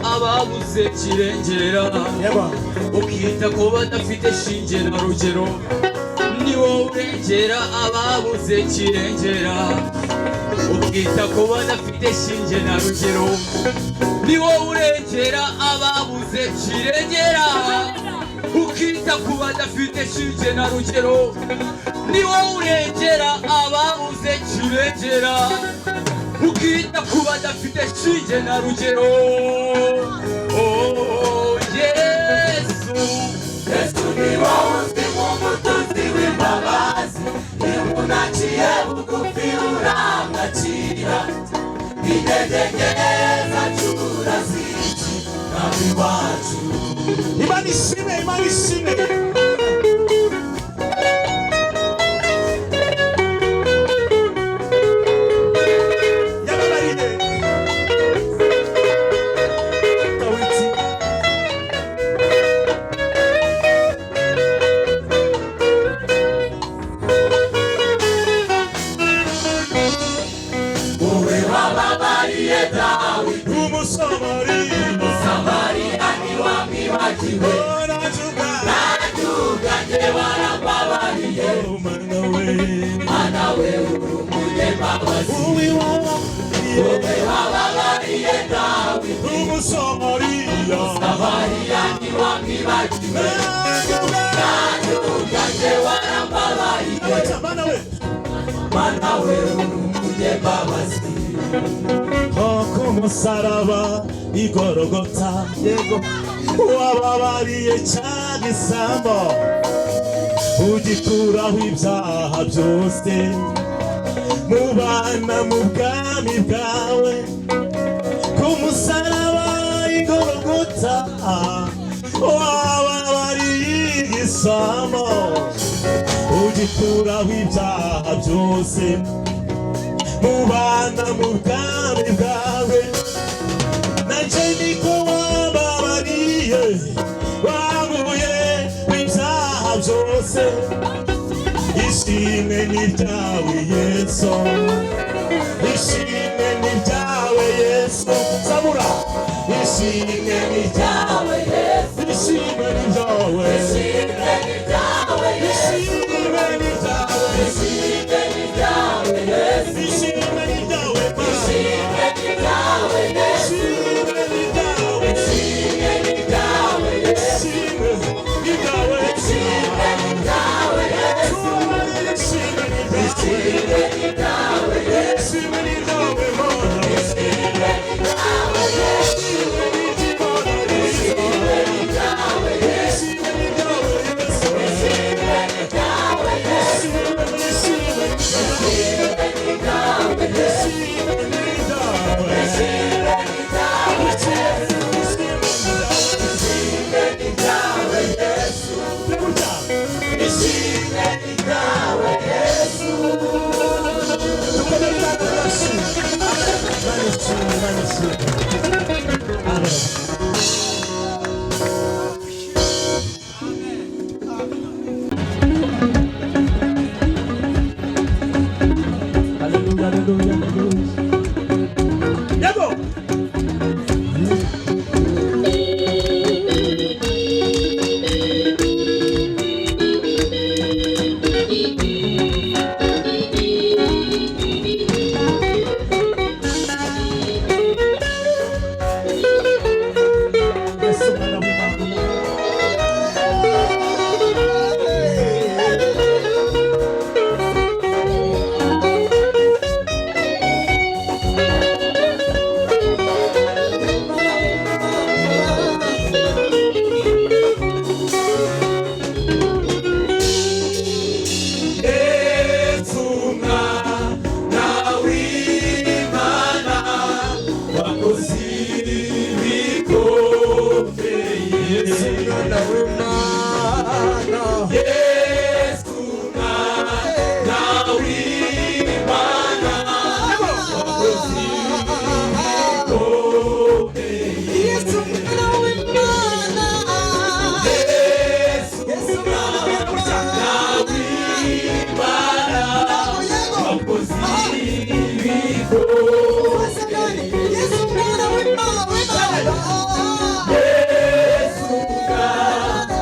ababuze kirengera ukita ko badafite shinge na rugero ni wowe urengera ababuze kirengera ukita ko badafite shinge na rugero ni wowe urengera ababuze kirengera ukita ko badafite shinge na rugero ni wowe urengera ababuze kirengera ukita ku badafite shinge na rugero. Oh Yesu, Yesu ni wowe uzwi nk'umutunzi w'imbabazi, nimunaciye bugufi uramwakira, intege nke zacu uraziki mwami wacu. Imana ishimwe, Imana ishimwe. Umusamariya ntiwamwibagiwe, najuga nje warambabariye, Mana we uri umunyembabazi. Wowe wababariye Dawidi, Umusamariya ntiwamwibagiwe, najuga nje warambabariye, Mana we uri umunyembabazi. Ku musaraba i Golgota, yego wababariye cya gisambo, ugikuraho ibyaha byose, mubana mu bwami bwawe. Ku musaraba i Golgota, wababariye igisambo, ugikuraho ibyaha byose, mubana mu bwami bwawe. Nanje niko wababariye, wankuye ibyaha byose. Ishimwe ni ryawe Yesu, ishimwe ni ryawe Yesu. Zabura, ishimwe ni ryawe Yesu, ishimwe ni ryawe, Ishimwe ni ryawe Yesu, ishimwe ni ryawe, ishimwe ni ryawe Yesu, ishimwe ni ryawe Baba, ishimwe ni ryawe Yesu, ishimwe ni ryawe, ishimwe ni ryawe Yesu, ishimwe ni ryawe, ishimwe ni ryawe Yesu, ishimwe ni ryawe, ishimwe ni ryawe Yesu, ishimwe ni ryawe Baba, ishimwe ni ryawe Yesu, ishimwe ni ryawe, ishimwe ni ryawe Yesu, ishimwe ni ryawe Yesu, ishimwe ni ryawe Yesu, ishimwe ni ryawe, ishimwe ni ryawe Yesu, ishimwe ni ryawe, ishimwe ni ryawe Yesu, ishimwe ni ryawe Yesu, ishimwe ni ryawe Yesu. Yesu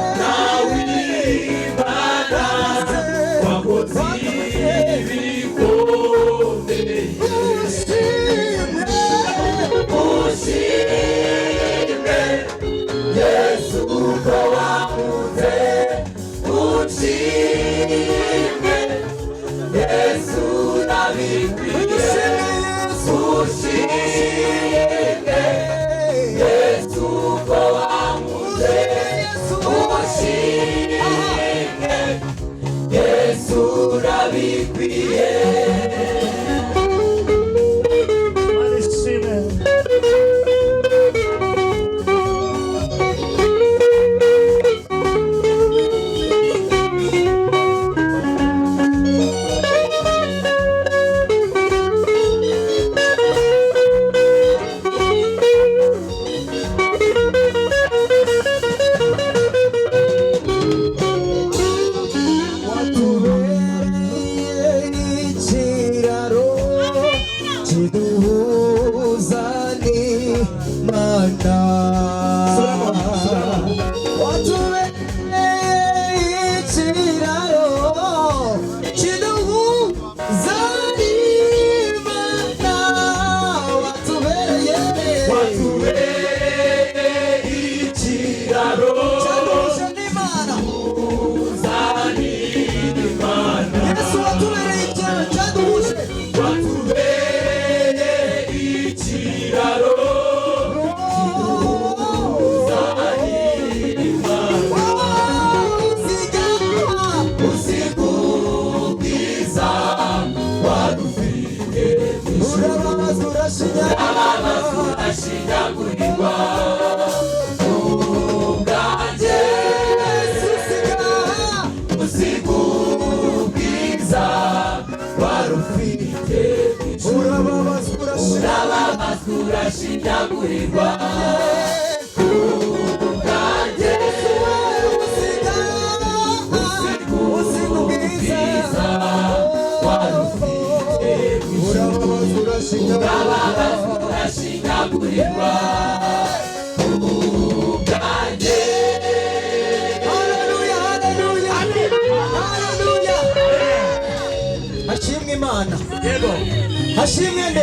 urashinyagurirwa ubwanjye usiga ubwiza wari ufite urababazwa urashinyagurirwa ubwanjye usiga ubwiza wari ufite urababazwa urashinyagurirwa ubwanjye. Haleluya, haleluya, haleluya. Hashimwe Imana, Yego. hashimwe nde.